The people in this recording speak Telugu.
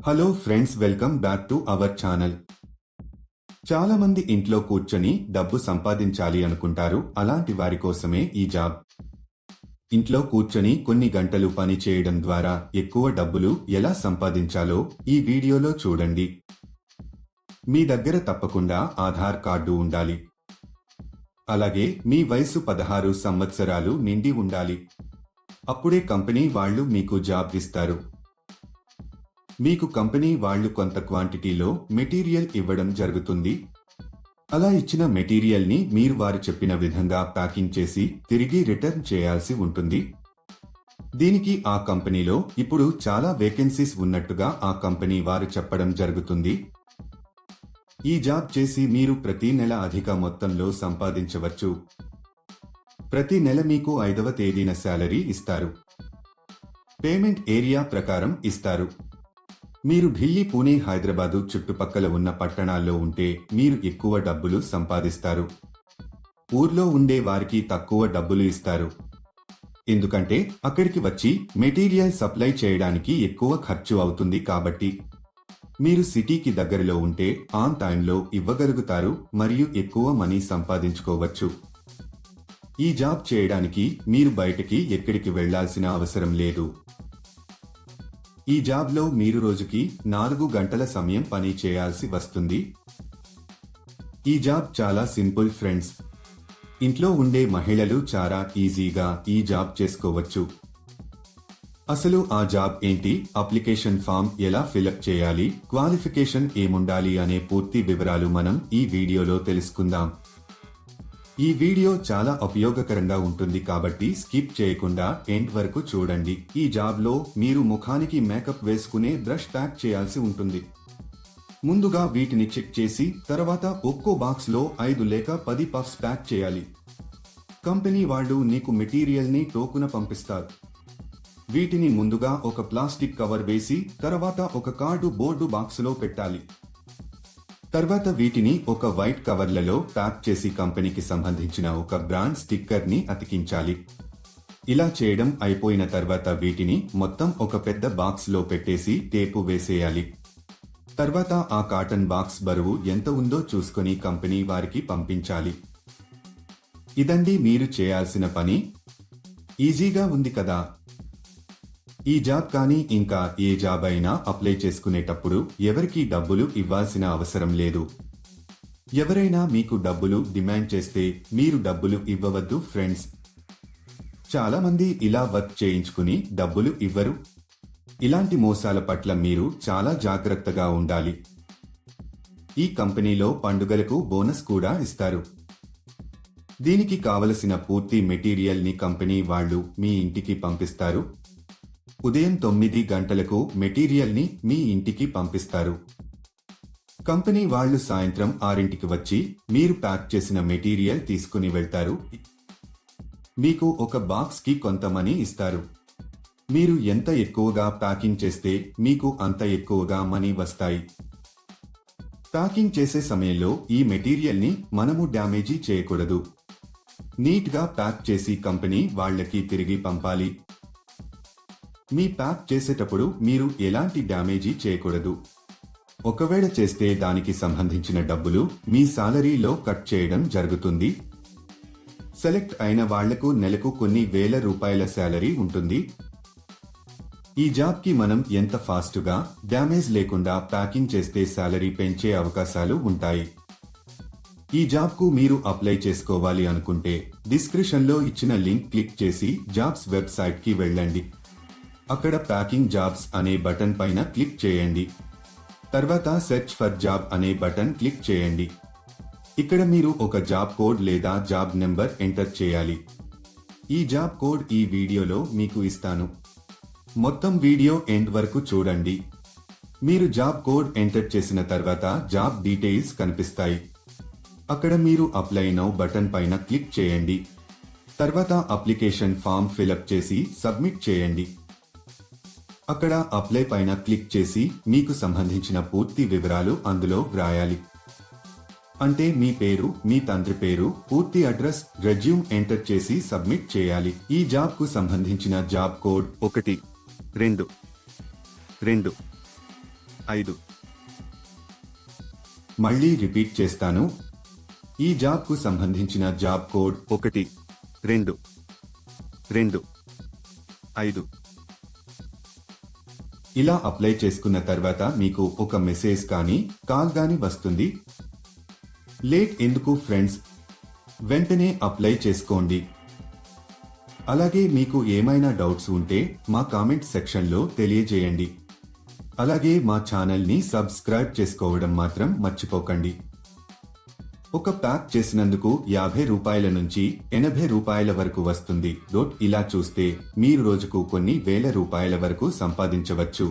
Hello friends, welcome back to our channel. చాలా మంది ఇంట్లో కూర్చొని డబ్బు సంపాదించాలి అనుకుంటారు. అలాంటి వారి కోసమే ఈ జాబ్. ఇంట్లో కూర్చొని కొన్ని గంటలు పని చేయడం ద్వారా ఎక్కువ డబ్బులు ఎలా సంపాదించాలో ఈ వీడియోలో చూడండి. మీ దగ్గర తప్పకుండా ఆధార్ కార్డు ఉండాలి. అలాగే మీ వయసు 16 సంవత్సరాలు నిండి ఉండాలి. అప్పుడే కంపెనీ వాళ్ళు మీకు జాబ్ ఇస్తారు. మీకు కంపెనీ వాళ్ళు కొంత క్వాంటిటీలో మెటీరియల్ ఇవ్వడం జరుగుతుంది. అలా ఇచ్చిన మెటీరియల్ ని మీరు వారు చెప్పిన విధంగా ప్యాకింగ్ చేసి తిరిగి రిటర్న్ చేయాల్సి ఉంటుంది. దీనికి ఆ కంపెనీలో ఇప్పుడు చాలా వేకెన్సీస్ ఉన్నట్టుగా ఆ కంపెనీ వారు చెప్పడం జరుగుతుంది. ఈ జాబ్ చేసి మీరు ప్రతి నెల అధిక మొత్తంలో సంపాదించవచ్చు. ప్రతి నెల మీకు 5వ తేదీన శాలరీ ఇస్తారు. పేమెంట్ ఏరియా ప్రకారం ఇస్తారు. మీరు ఢిల్లీ, పూణే, హైదరాబాదు చుట్టుపక్కల ఉన్న పట్టణాల్లో ఉంటే మీరు ఎక్కువ డబ్బులు సంపాదిస్తారు. ఊర్లో ఉండే వారికి తక్కువ డబ్బులు ఇస్తారు. ఎందుకంటే అక్కడికి వచ్చి మెటీరియల్ సప్లై చేయడానికి ఎక్కువ ఖర్చు అవుతుంది. కాబట్టి మీరు సిటీకి దగ్గరలో ఉంటే ఆన్ టైంలో ఇవ్వగలుగుతారు మరియు ఎక్కువ మనీ సంపాదించుకోవచ్చు. ఈ జాబ్ చేయడానికి మీరు బయటికి ఎక్కడికి వెళ్లాల్సిన అవసరం లేదు. ఈ జాబ్లో మీరు రోజుకి 4 గంటల సమయం పని చేయాల్సి వస్తుంది. ఈ జాబ్ చాలా సింపుల్ ఫ్రెండ్స్. ఇంట్లో ఉండే మహిళలు చాలా ఈజీగా ఈ జాబ్ చేసుకోవచ్చు. అసలు ఆ జాబ్ ఏంటి, అప్లికేషన్ ఫామ్ ఎలా ఫిలప్ చేయాలి, క్వాలిఫికేషన్ ఏముండాలి అనే పూర్తి వివరాలు మనం ఈ వీడియోలో తెలుసుకుందాం. ఈ వీడియో చాలా ఉపయోగకరంగా ఉంటుంది కాబట్టి స్కిప్ చేయకుండా ఎండ్ వరకు చూడండి. ఈ జాబ్లో మీరు ముఖానికి మేకప్ వేసుకునే బ్రష్ ప్యాక్ చేయాల్సి ఉంటుంది. ముందుగా వీటిని చెక్ చేసి తర్వాత ఒక్కో బాక్స్ లో 5 లేక 10 పఫ్స్ ప్యాక్ చేయాలి. కంపెనీ వాళ్ళు నీకు మెటీరియల్ ని టోకున పంపిస్తారు. వీటిని ముందుగా ఒక ప్లాస్టిక్ కవర్ వేసి తర్వాత ఒక కార్డు బోర్డు బాక్స్ లో పెట్టాలి. తర్వాత వీటిని ఒక వైట్ కవర్లలో ప్యాక్ చేసి కంపెనీకి సంబంధించిన ఒక బ్రాండ్ స్టిక్కర్ ని అతికించాలి. ఇలా చేయడం అయిపోయిన తర్వాత వీటిని మొత్తం ఒక పెద్ద బాక్స్ లో పెట్టేసి టేపు వేసేయాలి. తర్వాత ఆ కాటన్ బాక్స్ బరువు ఎంత ఉందో చూసుకొని కంపెనీ వారికి పంపించాలి. ఇదండి మీరు చేయాల్సిన పని. ఈజీగా ఉంది కదా. ఈ జాబ్ కానీ ఇంకా ఏ జాబ్ అయినా అప్లై చేసుకునేటప్పుడు ఎవరికీ డబ్బులు ఇవ్వాల్సిన అవసరం లేదు. ఎవరైనా మీకు డబ్బులు డిమాండ్ చేస్తే మీరు డబ్బులు ఇవ్వవద్దు ఫ్రెండ్స్. చాలా మంది ఇలా వర్క్ చేయించుకుని డబ్బులు ఇవ్వరు. ఇలాంటి మోసాల పట్ల మీరు చాలా జాగ్రత్తగా ఉండాలి. ఈ కంపెనీలో పండుగలకు బోనస్ కూడా ఇస్తారు. దీనికి కావలసిన పూర్తి మెటీరియల్ ని కంపెనీ వాళ్ళు మీ ఇంటికి పంపిస్తారు. ఉదయం 9 గంటలకు మెటీరియల్ ని మీ ఇంటికి పంపిస్తారు. కంపెనీ వాళ్ళు సాయంత్రం 6ంటికి వచ్చి మీరు ప్యాక్ చేసిన మెటీరియల్ తీసుకుని వెళ్తారు. మీకు ఒక బాక్స్ కి కొంత మనీ ఇస్తారు. మీరు ఎంత ఎక్కువగా ప్యాకింగ్ చేస్తే మీకు అంత ఎక్కువగా మనీ వస్తాయి. ప్యాకింగ్ చేసే సమయంలో ఈ మెటీరియల్ ని మనము డ్యామేజీ చేయకూడదు. నీట్ గా ప్యాక్ చేసి కంపెనీ వాళ్ళకి తిరిగి పంపాలి. మీ ప్యాక్ చేసేటప్పుడు మీరు ఎలాంటి డ్యామేజీ చేయకూడదు. ఒకవేళ చేస్తే దానికి సంబంధించిన డబ్బులు మీ సాలరీలో కట్ చేయడం జరుగుతుంది. సెలెక్ట్ అయిన వాళ్లకు నెలకు కొన్ని వేల రూపాయల శాలరీ ఉంటుంది. ఈ జాబ్ కి మనం ఎంత ఫాస్టుగా డ్యామేజ్ లేకుండా ప్యాకింగ్ చేస్తే శాలరీ పెంచే అవకాశాలు ఉంటాయి. ఈ జాబ్ కు మీరు అప్లై చేసుకోవాలి అనుకుంటే డిస్క్రిప్షన్ లో ఇచ్చిన లింక్ క్లిక్ చేసి జాబ్స్ వెబ్సైట్ కి వెళ్ళండి. అక్కడ ప్యాకింగ్ జాబ్స్ అనే బటన్ పైన క్లిక్ చేయండి. తర్వాత సెర్చ్ ఫర్ జాబ్ అనే బటన్ క్లిక్ చేయండి. ఇక్కడ మీరు ఒక జాబ్ కోడ్ లేదా జాబ్ నెంబర్ ఎంటర్ చేయాలి. ఈ జాబ్ కోడ్ ఈ వీడియోలో మీకు ఇస్తాను. మొత్తం వీడియో ఎండ్ వరకు చూడండి. మీరు జాబ్ కోడ్ ఎంటర్ చేసిన తర్వాత జాబ్ డీటెయిల్స్ కనిపిస్తాయి. అక్కడ మీరు అప్లై నౌ బటన్ పైన క్లిక్ చేయండి. తర్వాత అప్లికేషన్ ఫామ్ ఫిలప్ చేసి సబ్మిట్ చేయండి. అక్కడ అప్లై పైన క్లిక్ చేసి మీకు సంబంధించిన పూర్తి వివరాలు అందులో వ్రాయాలి. అంటే మీ పేరు, మీ తండ్రి పేరు, పూర్తి అడ్రస్, రెజ్యూమ్ ఎంటర్ చేసి సబ్మిట్ చేయాలి. ఈ జాబ్ కు సంబంధించిన జాబ్ కోడ్ 1, 2, 2, 5. మళ్ళీ రిపీట్ చేస్తాను. ఈ జాబ్కు సంబంధించిన జాబ్ కోడ్ 1 2 2 5. ఇలా అప్లై చేసుకున్న తర్వాత మీకు ఒక మెసేజ్ కానీ కాల్ కానీ వస్తుంది. లేట్ ఎందుకు ఫ్రెండ్స్, వెంటనే అప్లై చేసుకోండి. అలాగే మీకు ఏమైనా డౌట్స్ ఉంటే మా కామెంట్ సెక్షన్లో తెలియజేయండి. అలాగే మా ఛానల్ని సబ్స్క్రైబ్ చేసుకోవడం మాత్రం మర్చిపోకండి. ఒక ప్యాక్ చేసినందుకు 50 రూపాయల నుంచి 80 రూపాయల వరకు వస్తుంది. ఇలా చూస్తే మీరు రోజుకు కొన్ని వేల రూపాయల వరకు సంపాదించవచ్చు.